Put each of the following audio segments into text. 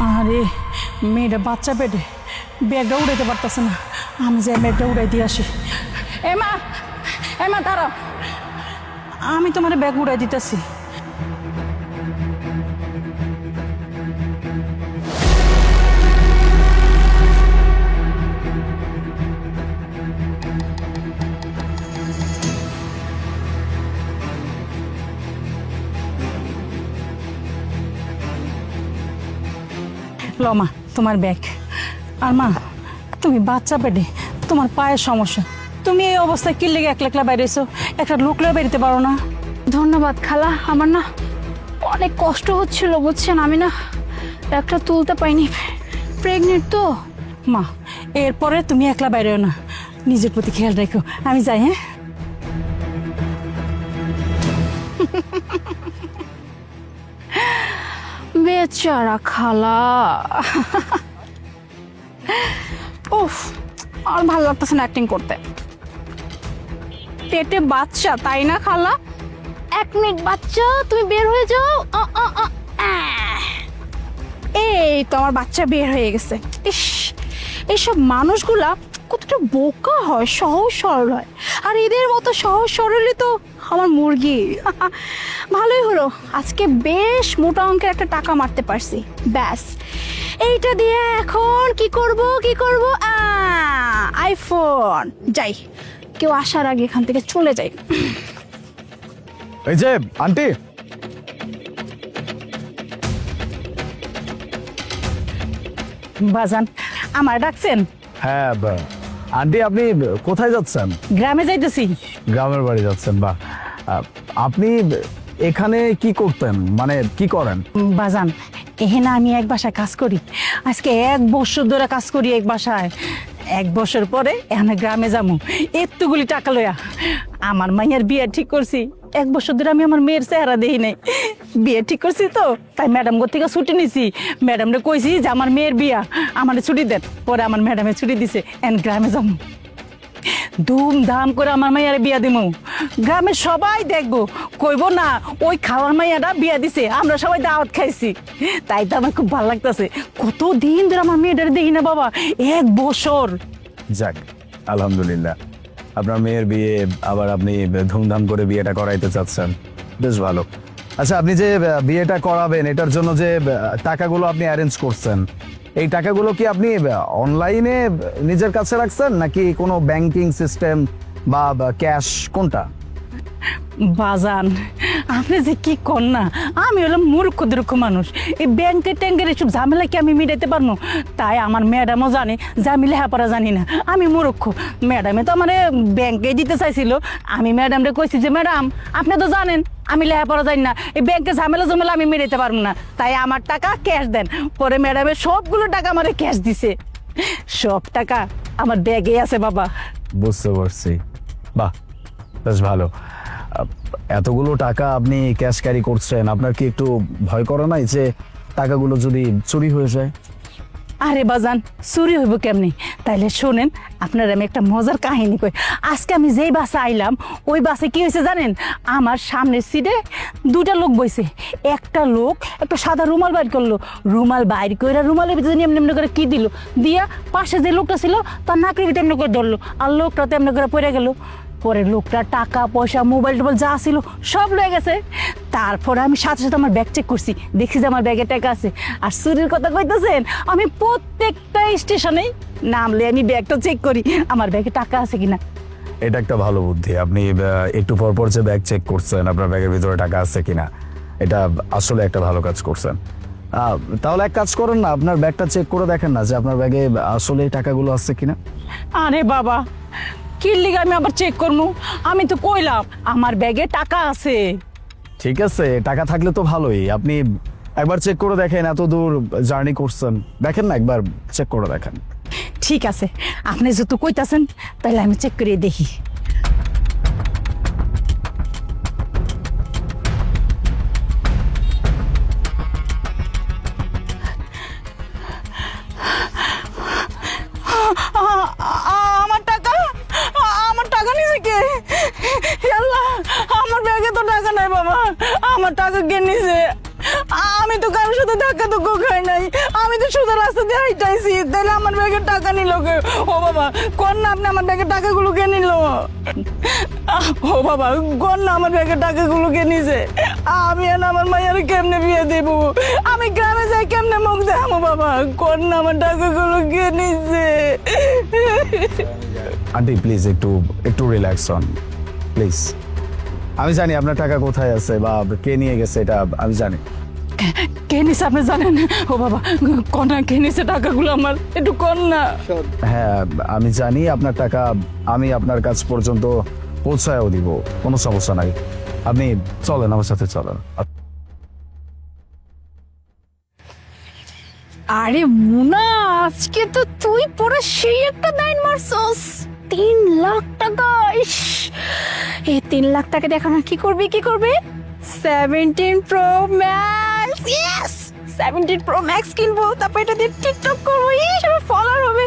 আরে মেয়েটা বাচ্চা পেটে ব্যাগটা উড়াইতে পারতেছে না, আমি যাই ব্যাগটা উড়াই দিয়ে আসি। এমা দাঁড়াও, আমি তোমার ব্যাগ উড়াই দিতেছি। লমা তোমার ব্যাগ। আর মা, তুমি বাচ্চা পেটে, তোমার পায়ের সমস্যা, তুমি এই অবস্থায় কি লেগে একলা একলা বাইরেছো? একটা লোকলেও বেরোতে পারো না? ধন্যবাদ খালা, আমার না অনেক কষ্ট হচ্ছিল বুঝছেন, আমি না একটা তুলতে পাইনি, প্রেগনেন্ট তো। মা, এরপরে তুমি একলা বাইরেও না, নিজের প্রতি খেয়াল রেখো। আমি যাই। হ্যাঁ, বেচারা খালা। উফ, আর ভালো লাগতেছে না অ্যাক্টিং করতে। পেটে বাচ্চা তাই না খালা? 1 মিনিট বাচ্চা, তুমি বের হয়ে যাও। এই তো আমার বাচ্চা বের হয়ে গেছে। ইস, এইসব মানুষগুলা কতটা বোকা হয়, সহজ সরল হয়, আর এদের মতো সহজ সরলই তো আমার মুরগি। ভালোই হলো, আজকে বেশ মোটা অঙ্কের একটা টাকা মারতে পারছি। ব্যাস, এইটা দিয়ে এখন কি করব আইফোন। যাই, কেউ আসার আগে এখান থেকে চলে যাই। এই যে আন্টি, বাজান আমার ডাকছেন? হ্যাঁ আন্টি, আপনি কোথায় যাচ্ছেন? গ্রামে যাইতেছি। গ্রামের বাড়ি যাচ্ছেন? বাহ, আপনি এখানে কি করতেন, মানে কি করেন? বাজান, এখানে আমি এক বাসায় কাজ করি, আজকে 1 বছর ধরে কাজ করি এক বাসায়। 1 বছর পরে এখানে গ্রামে যাবো এতগুলি টাকা লইয়া। আমার মাইয়ার বিয়ে ঠিক করছি, 1 বছর ধরে আমি আমার মেয়ের চেহারা দেখি নাই। বিয়ে ঠিক করছি তো, তাই ম্যাডাম ঘর থেকে ছুটি নিছি। ম্যাডামরে কইছি যে আমার মেয়ের বিয়া, আমার ছুটি দেন। পরে আমার ম্যাডামে ছুটি দিছে, গ্রামে যাবো। ধুমধাম করে আমার মাইয়ারে বিয়া দিমু, গ্রামের সবাই দেখবো, কইব না ওই খাওয়ার মাইয়াটা বিয়া দিছে, আমরা সবাই দাওয়াত খাইছি। তাই তো আমার খুব ভালো লাগতেছে। কতদিন ধরে আমার মেয়েটারে দেখি না বাবা, 1 বছর। যাক, আলহামদুলিল্লাহ, আপনার মেয়ের বিয়ে, আবার আপনি ধুমধাম করে বিয়েটা করাইতে চাচ্ছেন, বেশ ভালো। আচ্ছা, আপনি যে বিয়েটা করাবেন এটার জন্য যে টাকাগুলো আপনি অ্যারেঞ্জ করছেন, এই টাকাগুলো কি আপনি অনলাইনে নিজের কাছে রাখছেন নাকি কোনো ব্যাংকিং সিস্টেম বা ক্যাশ, কোনটা? বাজান, আপনি যে কি কর না, আমি হলাম মূর্খ দুর্খ মানুষ। এই ব্যাংকের ট্যাঙ্কের এসব ঝামেলা কি আমি মিটাইতে পারবো? তাই আমার ম্যাডামও জানে যে আমি লেখাপড়া জানি না, আমি মূর্খ। ম্যাডামে তো আমার ব্যাংকে দিতে চাইছিল। আমি ম্যাডামরে কইছি যে ম্যাডাম, আপনি তো জানেন আমি লেখাপড়া জানি না, এই ব্যাংকে ঝামেলা জমেলা আমি মিটাইতে পারবো না, তাই আমার টাকা ক্যাশ দেন। পরে ম্যাডামের সবগুলো টাকা আমার ক্যাশ দিছে, সব টাকা আমার ব্যাগে আছে বাবা। বুঝতে পারছি, বাহ, বেশ ভালো। এতগুলো টাকা আপনি ক্যাশ ক্যারি করছেন, আপনার কি একটু ভয় করে নাই যে টাকাগুলো যদি চুরি হয়ে যায়? আরে বাজান, চুরি হইব কেমনি? তাইলে শোনেন, আপনার আমি একটা মজার কাহিনী কই। আজকে আমি যেই বাসে আইলাম, ওই বাসে কি হয়েছে জানেন? আমার সামনের সিটে 2টা লোক বইছে। একটা লোক একটা সাদা রুমাল বাইর করলো, রুমাল বাইর করে রুমালের ভিতরে এমনি এমনি করে কি দিল, দিয়া পাশে যে লোকটা ছিল তার নাকের ভিতরে এমনি করে ধরলো, আর লোকটা তো এমনি করে পড়ে গেল। পরে লোকটা টাকা পয়সা মোবাইল টোবাইল যা ছিল সব লয়ে গেছে। তারপরে আমি সাথে সাথে আমার ব্যাগ চেক করছি, দেখছি যে আমার ব্যাগে টাকা আছে। আর চুরির কথা কইতেছেন, আমি প্রত্যেকটা স্টেশনেই নামলে আমি ব্যাগটা চেক করি আমার ব্যাগে টাকা আছে কিনা। এটা একটা ভালো বুদ্ধি, আপনি একটু পর পর যে ব্যাগ চেক করছেন আপনার ব্যাগের ভিতরে টাকা আছে কিনা, এটা আসলে একটা ভালো কাজ করছেন। তাহলে এক কাজ করেন না, আপনার ব্যাগটা চেক করে দেখেন না যে আপনার ব্যাগে আসলে টাকাগুলো আছে কিনা। আরে বাবা, কি লিগে আমি আবার চেক করবো? আমি তো কইলাম আমার ব্যাগে টাকা আছে। ঠিক আছে, টাকা থাকলে তো ভালোই, আপনি একবার চেক করে দেখেন, এত দূর জার্নি করছেন, দেখেন না, একবার চেক করে দেখেন। ঠিক আছে, আপনি যেহেতু কইতাছেন তাহলে আমি চেক করে দেখি। আমার টাকা, আমার টাকা নিছে কে? আল্লাহ, আমার ব্যাগে তো টাকা নাই বাবা, আমার টাকা কে নিছে? আমি তো কারোর সাথে ধাক্কা তো খাই নাই, আমি তো সোজা রাস্তা দিয়ে হাইটাইছি, তাহলে আমার ব্যাগের টাকা নিল কে? ও বাবা কোন না আপনি আমার ব্যাগের টাকাগুলো কে নিল? ও বাবা কোন না আমার ব্যাগের টাকাগুলো কে নিছে? আমি আর আমার মায়ের কেমনে বিয়ে দেব? আমি গ্রামে যাই কেমনে মুখ দেখাবো? বাবা কোন না আমার টাকাগুলো কে নিছে? আন্টি প্লিজ একটু একটু রিল্যাক্স হন প্লিজ। আমি জানি আপনার টাকা কোথায় আছে বা কে নিয়ে গেছে, এটা আমি জানি। কে নিছে আপনি জানেন? ও বাবা কন্যা কে নিছে টাকাগুলো আমার, একটু কন্যা। হ্যাঁ আমি জানি আপনার টাকা আমি আপনার কাছ পর্যন্ত পৌঁছায়ও দিব, কোনো সমস্যা নাই। আপনি চলেন আমার সাথে চলেন। আরে মুনা, আজকে তো তুই পুরো সেই একটা লাইন মারছস। 3 লাখ টাকা! ইস, এই 3 লাখ টাকা দিয়ে এখন আর কি করবি? 17 pro max, yes 17 pro max কিনবো, তারপর এটা দিয়ে টিকটক করবো, সবাই ফলোয়ার হবে।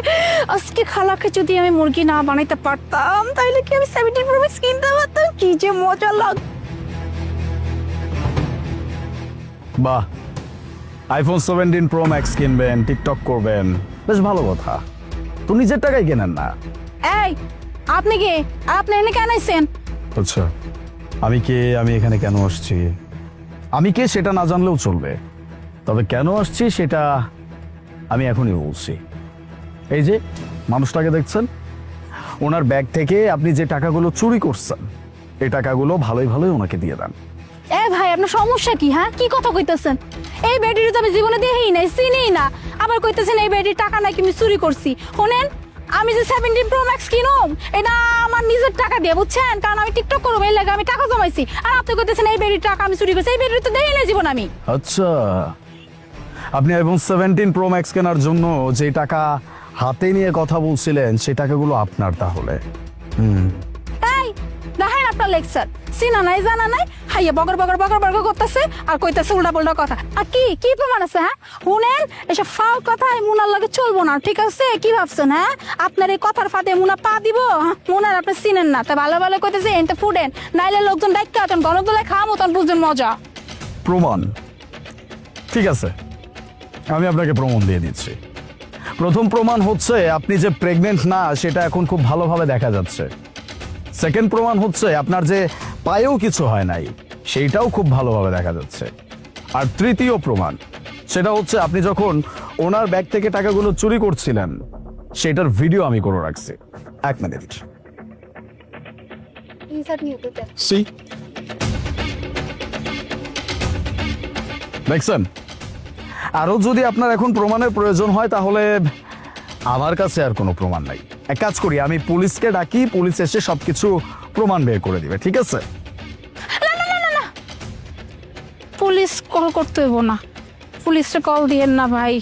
আজকে খালাকে যদি আমি মুরগি না বানাইতে পারতাম, তাহলে কি আমি 17 প্রো ম্যাক্স কিনতে পারতাম? কি যে মজা লাগ। বাহ, আইফোন 17 প্রো ম্যাক্স কিনবেন, টিকটক করবেন, বেশ ভালো কথা। তো নিজের টাকায় কেনেন না। এই আপনি কি, আপনি এনে কেন আইছেন? আচ্ছা আমি কে, আমি এখানে কেন আসছি? আমি কে সেটা না জানলেও চলবে, তবে কেন আসছি সেটা আমি এখনই বলছি। এই যে মানুষটাকে দেখছেন, ওনার ব্যাগ থেকে আপনি যে টাকাগুলো চুরি করছেন, এই টাকাগুলো ভালোই ভালোই ওনাকে দিয়ে দেন। এ ভাই, আপনার সমস্যা কি? হ্যাঁ, কি কথা কইতেছেন? এই ব্যাটারি তো আমি জীবনে দেখেই নাই, চিনিই না, আবার কইতেছেন এই ব্যাটারির টাকা নাকি আমি চুরি করছি। শোনেন, আমি যে 17 প্রো ম্যাক্স কিনুম, এটা আমার নিজের টাকা দিয়ে, বুঝছেন? কারণ আমি টিকটক করবো, এই লাগে আমি টাকা জমাইছি। আর আপনি কইতেছেন এই ব্যাটারির টাকা আমি চুরি করছি। এই ব্যাটারি তো দেখেই নাই জীবন আমি। আচ্ছা, আপনি আইফোন 17 প্রো ম্যাক্স কেনার জন্য যে টাকা হাতে নিয়ে কথা বলছিলেন, সেই টাকাগুলো আপনার তাহলে? এই দেখেন আপনার লেকচার, চিনা নাই জানা নাই, হাইয়া বগর করতেছে আর কইতেছে উল্টা পাল্টা কথা। আর কি প্রমাণ আছে? হ্যাঁ শুনেন, এসব ফাউ কথা এই মুনার লাগে চলবো না, ঠিক আছে? কি ভাবছেন? হ্যাঁ, আপনার এই কথার ফাঁদে মুনা পা দিব? মুনার আপনি চিনেন না, তা ভালো ভালো কইতেছে এনতে ফুডেন, নাইলে লোকজন ডাক্কা তখন গণদোলায় খাওয়ামো, তখন বুঝবেন মজা। প্রমাণ? ঠিক আছে, আমি আপনাকে প্রমাণ দিয়ে দিচ্ছি। প্রথম প্রমাণ হচ্ছে আপনি যে প্রেগনেন্ট না, সেটা এখন খুব ভালোভাবে দেখা যাচ্ছে। সেকেন্ড প্রমাণ হচ্ছে আপনার যে পায়েও কিছু হয় নাই, সেইটাও খুব ভালোভাবে দেখা যাচ্ছে। আর তৃতীয় প্রমাণ, সেটা হচ্ছে আপনি যখন ওনার ব্যাগ থেকে টাকাগুলো চুরি করছিলেন, সেটার ভিডিও আমি করে রাখছি। 1 মিনিট। See? দেখছেন? আরো যদি আপনার এখন প্রমাণের প্রয়োজন হয়, তাহলে আমার কাছে আর কোনো প্রমাণ নাই। এক কাজ করি, আমি পুলিশকে ডাকি, পুলিশ এসে সবকিছু প্রমাণ বের করে দিবে, ঠিক আছে? পুলিশ কল করতে হইব না, পুলিশে কল দিয়েন না ভাই।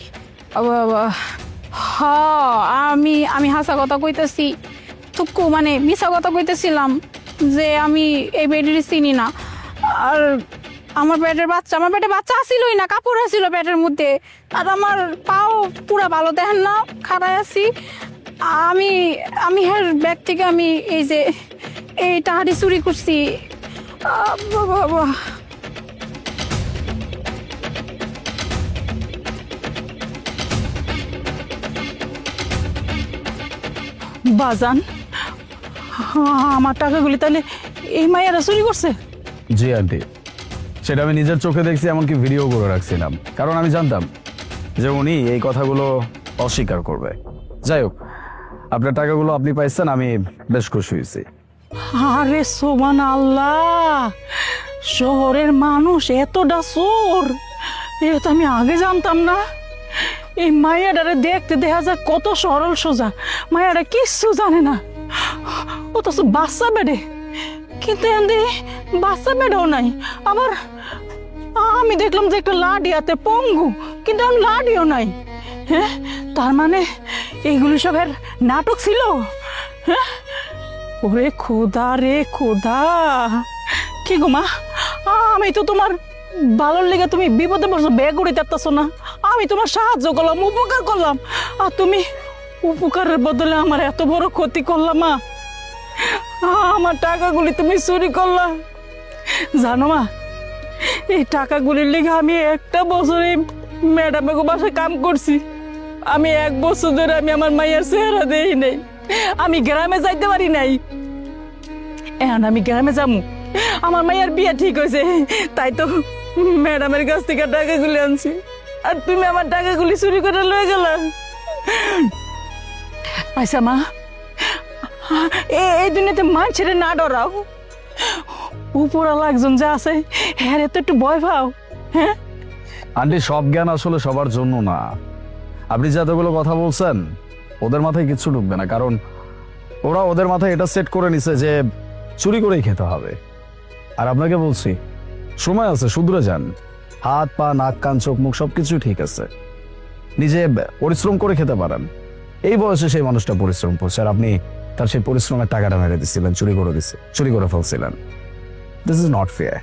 আমি হাসা কথা কইতেছি, থুকু মানে মিছা কথা কইতেছিলাম যে আমি এই বেডের চিনি না। আর আমার পেটে বাচ্চা আসিলই না, কাপড় আসিল পেটের মধ্যে। আর আমার পাও পুরা ভালো, দেখেন না, খাড়ায় আছি। আমি হের ব্যাগ থেকে আমি এই যে এই টাহারি চুরি করছি। বাবা, বাজান, আমার টাকাগুলি তাহলে এই মায়েরা চুরি করছে? জি আন্টি, সেটা আমি নিজের চোখে দেখছি, এমনকি ভিডিও করে রাখছিলাম, কারণ আমি জানতাম যে উনি এই কথাগুলো অস্বীকার করবে। যাই হোক, আপনার টাকাগুলো আপনি পাইছেন, আমি বেশ খুশি হয়েছি। আরে সোমান আল্লাহ, শহরের মানুষ এতটা চোর, এটা তো আমি আগে জানতাম না। এই মায়াডারে দেখতে দেখা যায় কত সরল সোজা, মায়াডা কিচ্ছু জানে না, অথচ বাচ্চা বেডে। কিন্তু এমনি বাচ্চা বেডেও নাই। আবার আমি দেখলাম যে একটা লাডি হাতে পঙ্গু, কিন্তু এখন লাডিও নাই। হ্যাঁ, তার মানে এইগুলি সবের নাটক ছিল। হ্যাঁ, ওরে খোদা রে খোদা। কি গো মা, আমি তো তোমার ভালোর লেগে তুমি বিপদে পড়ছো, বেগ উড়ে যাচ্ছ না, আমি তোমার সাহায্য করলাম, উপকার করলাম, আর তুমি উপকারের বদলে আমার এত বড় ক্ষতি করলাম। মা, আমার টাকাগুলি তুমি চুরি করলাম। জানো মা, এই টাকাগুলির লেগে আমি একটা বছরে ম্যাডামের বাসায় কাম করছি। আমি 1 বছর ধরে আমি আমার মায়ের চেহারা দেই নাই, আমি গ্রামে যাইতে পারি নাই। এখন আমি গ্রামে যাবো, আমার মায়ের বিয়ে ঠিক হয়েছে, তাই তো ম্যাডামের কাছ থেকে টাকাগুলি আনছি। আর তুমি আমার টাকাগুলি চুরি করে লয়ে গেলা। আচ্ছা মা, এই দুনিয়াতে মানুষের না ডরাও, উপরালা একজন যা আছে হ্যাঁ তো একটু ভয় পাও। হ্যাঁ আন্টি, সব জ্ঞান আসলে সবার জন্য না। আপনি যে এতগুলো কথা বলছেন, ওদের মাথায় কিচ্ছু ঢুকবে না, কারণ ওরা ওদের মাথায় এটা সেট করে নিছে যে চুরি করেই খেতে হবে। আর আপনাকে বলছি, সময় আছে, শুধরে যান। হাত পা নাক কান চোখ মুখ সবকিছু ঠিক আছে, নিজে পরিশ্রম করে খেতে পারেন। এই বয়সে সেই মানুষটা পরিশ্রম করছে, আর আপনি তার সেই পরিশ্রমের টাকাটা মেরে দিচ্ছিলেন, চুরি করে ফেলছিলেন। This is not fair.